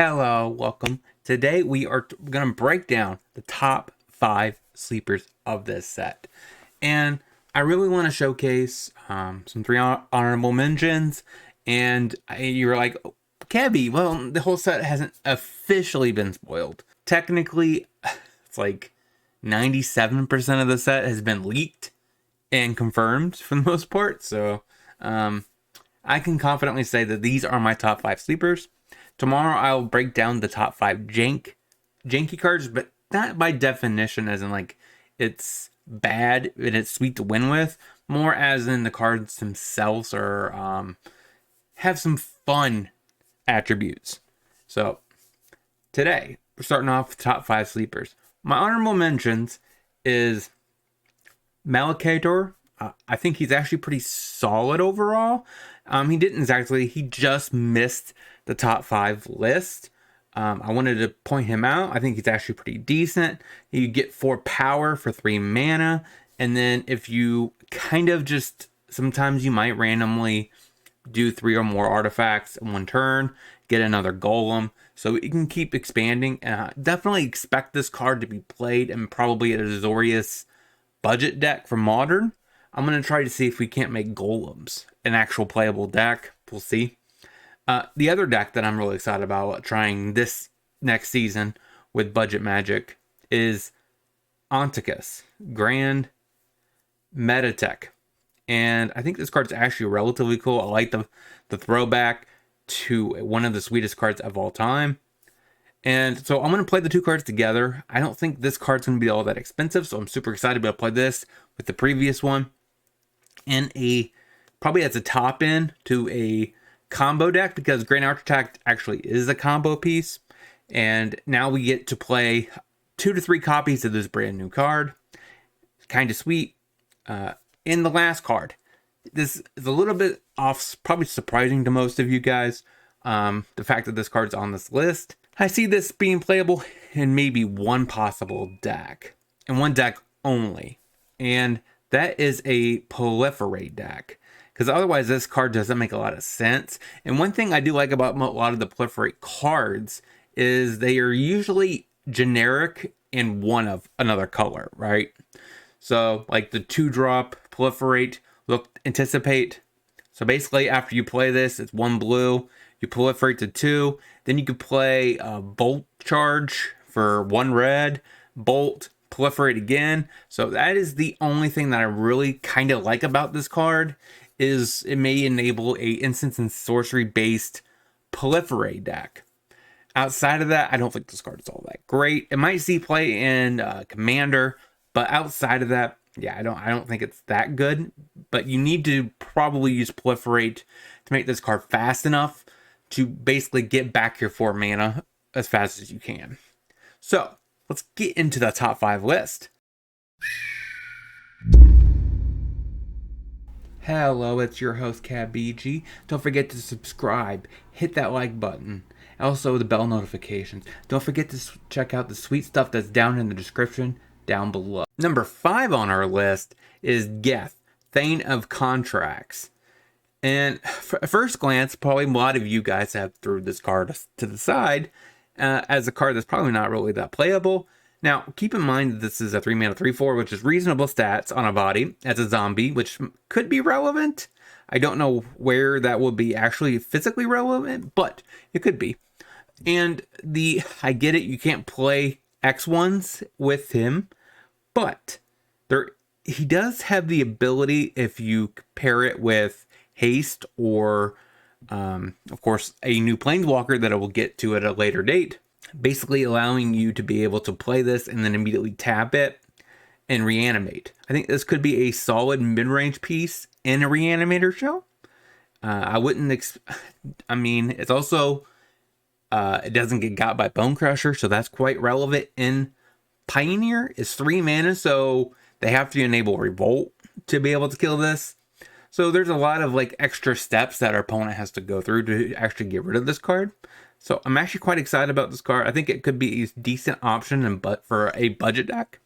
Hello, welcome. Today we are going to break down the top 5 sleepers of this set. And I really want to showcase some three honorable mentions. And you're like, Kebbie, well, the whole set hasn't officially been spoiled. Technically, it's like 97% of the set has been leaked and confirmed for the most part. So I can confidently say that these are my top 5 sleepers. Tomorrow I'll break down the top 5 janky cards, but not by definition as in like it's bad and it's sweet to win with, more as in the cards themselves are have some fun attributes. So today we're starting off with top 5 sleepers. My honorable mentions is Malakator. I think he's actually pretty solid overall. He just missed the top 5 list. I wanted to point him out. I think he's actually pretty decent. You get 4 power for 3 mana. And then if you kind of just, sometimes you might randomly do 3 or more artifacts in one turn, get another golem. So you can keep expanding. Definitely expect this card to be played in probably a Azorius budget deck for Modern. I'm going to try to see if we can't make golems an actual playable deck. We'll see. The other deck that I'm really excited about trying this next season with budget magic is Onticus, Grand Metatech. And I think this card's actually relatively cool. I like the throwback to one of the sweetest cards of all time. And so I'm going to play the 2 cards together. I don't think this card's going to be all that expensive, so I'm super excited to be able to play this with the previous one. And probably as a top end to a combo deck, because Grand Architect actually is a combo piece. And now we get to play 2 to 3 copies of this brand new card. Kind of sweet. In the last card, this is a little bit off, probably surprising to most of you guys. The fact that this card's on this list. I see this being playable in maybe one possible deck, and one deck only. And that is a Proliferate deck. Because otherwise this card doesn't make a lot of sense. And one thing I do like about a lot of the Proliferate cards is they are usually generic in one of another color, right? So like the 2-drop Proliferate, look, Anticipate. So basically after you play this, it's 1 blue, you proliferate to 2, then you could play Bolt Charge for 1 red, Bolt, proliferate again. So that is the only thing that I really kind of like about this card, is it may enable a instance and sorcery based proliferate deck. Outside of that, I don't think this card is all that great. It might see play in Commander, but outside of that, yeah, I don't think it's that good. But you need to probably use proliferate to make this card fast enough to basically get back your 4 mana as fast as you can. So let's get into the top 5 list. Hello, it's your host KebbieG. Don't forget to subscribe, hit that like button, also the bell notifications. Don't forget to check out the sweet stuff that's down in the description down below. Number 5 on our list is Geth, Thane of Contracts. And at first glance, probably a lot of you guys have threw this card to the side as a card that's probably not really that playable. Now, keep in mind that this is a 3 mana 3/4, which is reasonable stats on a body as a zombie, which could be relevant. I don't know where that will be actually physically relevant, but it could be. And I get it, you can't play X1s with him, but he does have the ability, if you pair it with haste or of course a new planeswalker that I will get to at a later date, basically allowing you to be able to play this and then immediately tap it and reanimate. I think this could be a solid mid-range piece in a reanimator show. I wouldn't I mean, it's also it doesn't get got by Bone Crusher, so that's quite relevant in Pioneer. It's 3 mana, so they have to enable Revolt to be able to kill this. So there's a lot of like extra steps that our opponent has to go through to actually get rid of this card. So I'm actually quite excited about this card. I think it could be a decent option for a budget deck.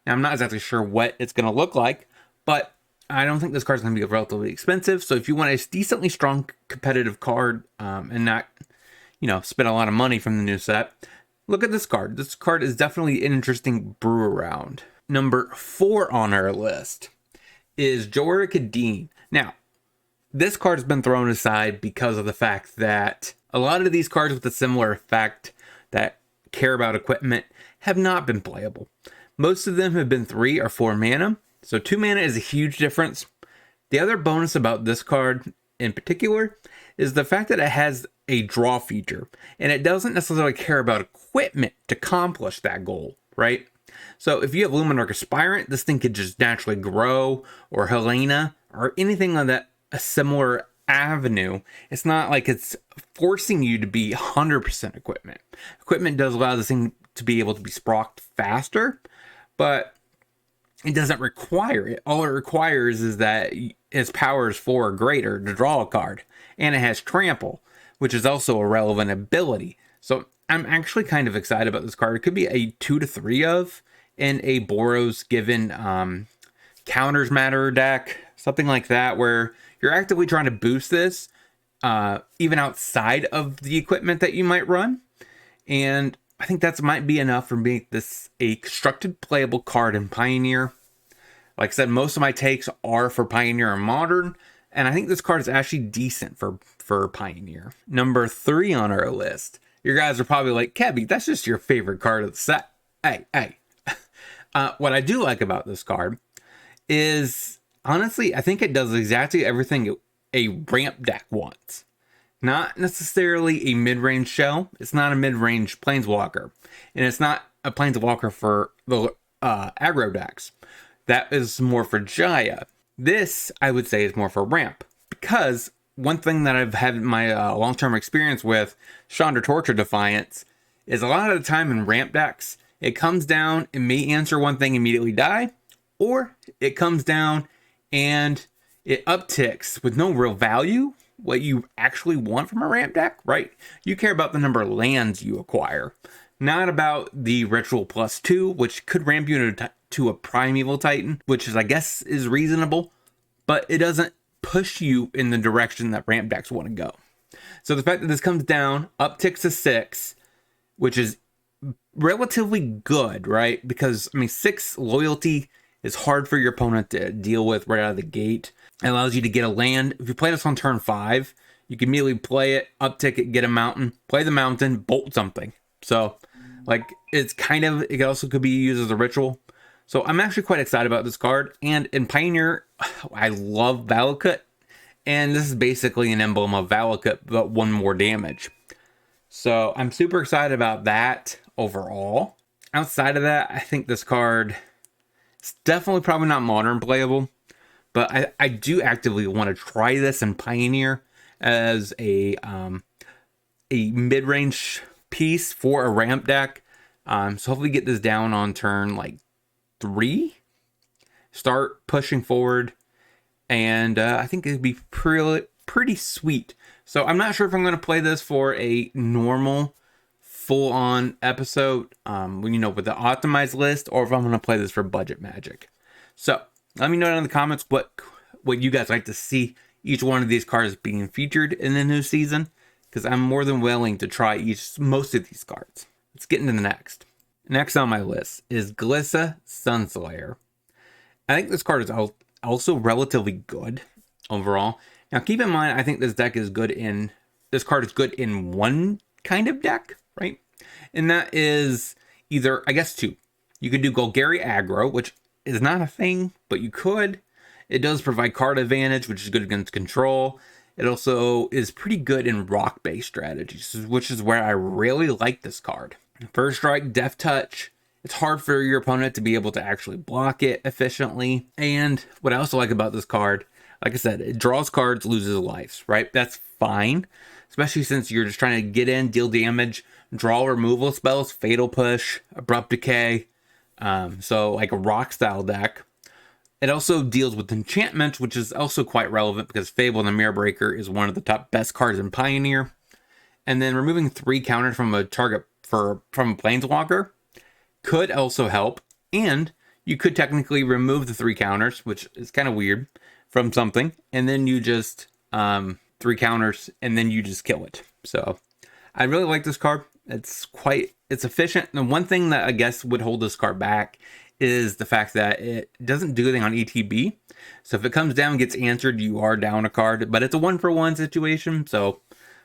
Now I'm not exactly sure what it's going to look like, but I don't think this card's going to be relatively expensive. So if you want a decently strong competitive card and not, spent a lot of money from the new set. Look at this card. This card is definitely an interesting brew around. Number 4 on our list is Jorikadeen. Now, this card has been thrown aside because of the fact that a lot of these cards with a similar effect that care about equipment have not been playable. Most of them have been 3 or 4 mana, so 2 mana is a huge difference. The other bonus about this card in particular is the fact that it has a draw feature, and it doesn't necessarily care about equipment to accomplish that goal, right? So if you have Luminarch Aspirant, this thing could just naturally grow, or Helena, or anything on that a similar avenue. It's not like it's forcing you to be 100% equipment. Equipment does allow this thing to be able to be sprocked faster, but it doesn't require it. All it requires is that its power is 4 or greater to draw a card, and it has Trample, which is also a relevant ability. So I'm actually kind of excited about this card. It could be a 2 to 3 of in a Boros given counters matter deck, something like that, where you're actively trying to boost this even outside of the equipment that you might run. And I think that might be enough for me. This a constructed playable card in Pioneer. Like I said, most of my takes are for Pioneer and Modern, and I think this card is actually decent for Pioneer. Number 3 on our list. You guys are probably like, Kebbie, that's just your favorite card of the set. Hey. What I do like about this card is, honestly, I think it does exactly everything a ramp deck wants. Not necessarily a mid-range shell. It's not a mid-range planeswalker. And it's not a planeswalker for the aggro decks. That is more for Jaya. This, I would say, is more for ramp. Because one thing that I've had my long-term experience with Chandra Torture Defiance is a lot of the time in ramp decks, it comes down and may answer one thing, immediately die, or it comes down and it upticks with no real value, what you actually want from a ramp deck, right? You care about the number of lands you acquire, not about the Ritual +2, which could ramp you to a Primeval Titan, which is, I guess, is reasonable, but it doesn't push you in the direction that ramp decks want to go. So the fact that this comes down, upticks to 6, which is relatively good, right? Because, 6 loyalty is hard for your opponent to deal with right out of the gate. It allows you to get a land. If you play this on turn 5, you can immediately play it, uptick it, get a mountain, play the mountain, bolt something. So, it also could be used as a ritual. So I'm actually quite excited about this card. And in Pioneer, I love Valakut. And this is basically an emblem of Valakut, but 1 more damage. So I'm super excited about that overall. Outside of that, I think this card is definitely probably not modern playable. But I do actively want to try this in Pioneer as a mid-range piece for a ramp deck. So hopefully get this down on turn 3. Start pushing forward. And I think it'd be pretty sweet. So I'm not sure if I'm going to play this for a normal full-on episode, with the optimized list, or if I'm going to play this for budget magic. So let me know down in the comments what you guys like to see each one of these cards being featured in the new season, because I'm more than willing to try most of these cards. Let's get into the next. Next on my list is Glissa Sunslayer. I think this card is also relatively good overall. Now keep in mind, I think this card is good in one kind of deck, right? And that is either, I guess, 2. You could do Golgari Aggro, which is not a thing, but you could. It does provide card advantage, which is good against control. It also is pretty good in rock-based strategies, which is where I really like this card. First Strike, Death Touch. It's hard for your opponent to be able to actually block it efficiently. And what I also like about this card, like I said, it draws cards, loses lives, right? That's fine, especially since you're just trying to get in, deal damage, draw removal spells, Fatal Push, Abrupt Decay. So like a rock style deck. It also deals with enchantments, which is also quite relevant because Fable and the Mirror Breaker is one of the top best cards in Pioneer. And then removing 3 counters from a target from a Planeswalker could also help. And you could technically remove the 3 counters, which is kind of weird, from something. And then you just 3 counters and then you just kill it. So I really like this card. It's efficient. And one thing that I guess would hold this card back is the fact that it doesn't do anything on ETB. So if it comes down and gets answered, you are down a card, but it's a 1-for-1 situation. So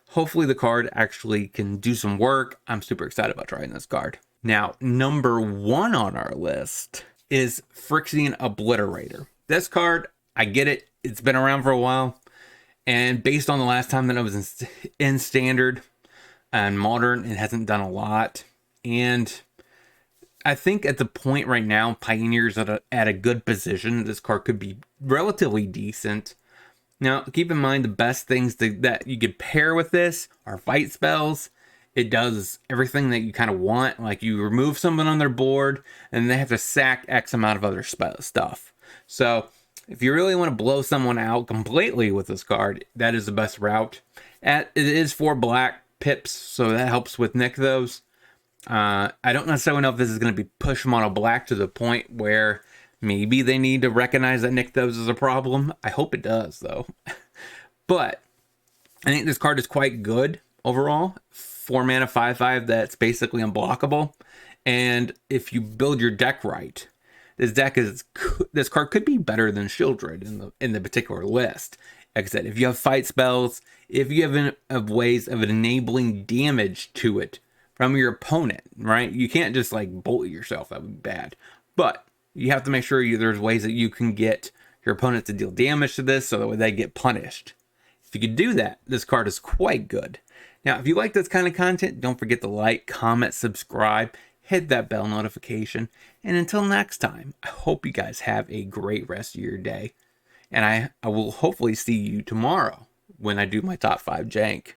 hopefully the card actually can do some work. I'm super excited about trying this card. Now, number 1 on our list is Phyrexia Obliterator. This card, I get it. It's been around for a while. And based on the last time that I was in Standard and Modern, it hasn't done a lot. And I think at the point right now, Pioneer's at a good position. This card could be relatively decent. Now, keep in mind the best things that you could pair with this are fight spells. It does everything that you kind of want. Like you remove someone on their board and they have to sack X amount of other stuff. So if you really want to blow someone out completely with this card, that is the best route. It is 4 black pips, so that helps with Nykthos. I don't necessarily know if this is going to be push mono black to the point where maybe they need to recognize that Nykthos is a problem. I hope it does, though. But I think this card is quite good overall. 4 mana 5/5 that's basically unblockable. And if you build your deck right, this card could be better than Shieldred in the particular list. Like I said, if you have fight spells, if you have ways of enabling damage to it from your opponent, right? You can't just like bully yourself. That would be bad. But you have to make sure there's ways that you can get your opponent to deal damage to this so that they get punished. If you can do that, this card is quite good. Now, if you like this kind of content, don't forget to like, comment, subscribe, hit that bell notification. And until next time, I hope you guys have a great rest of your day. And I will hopefully see you tomorrow when I do my top 5 jank.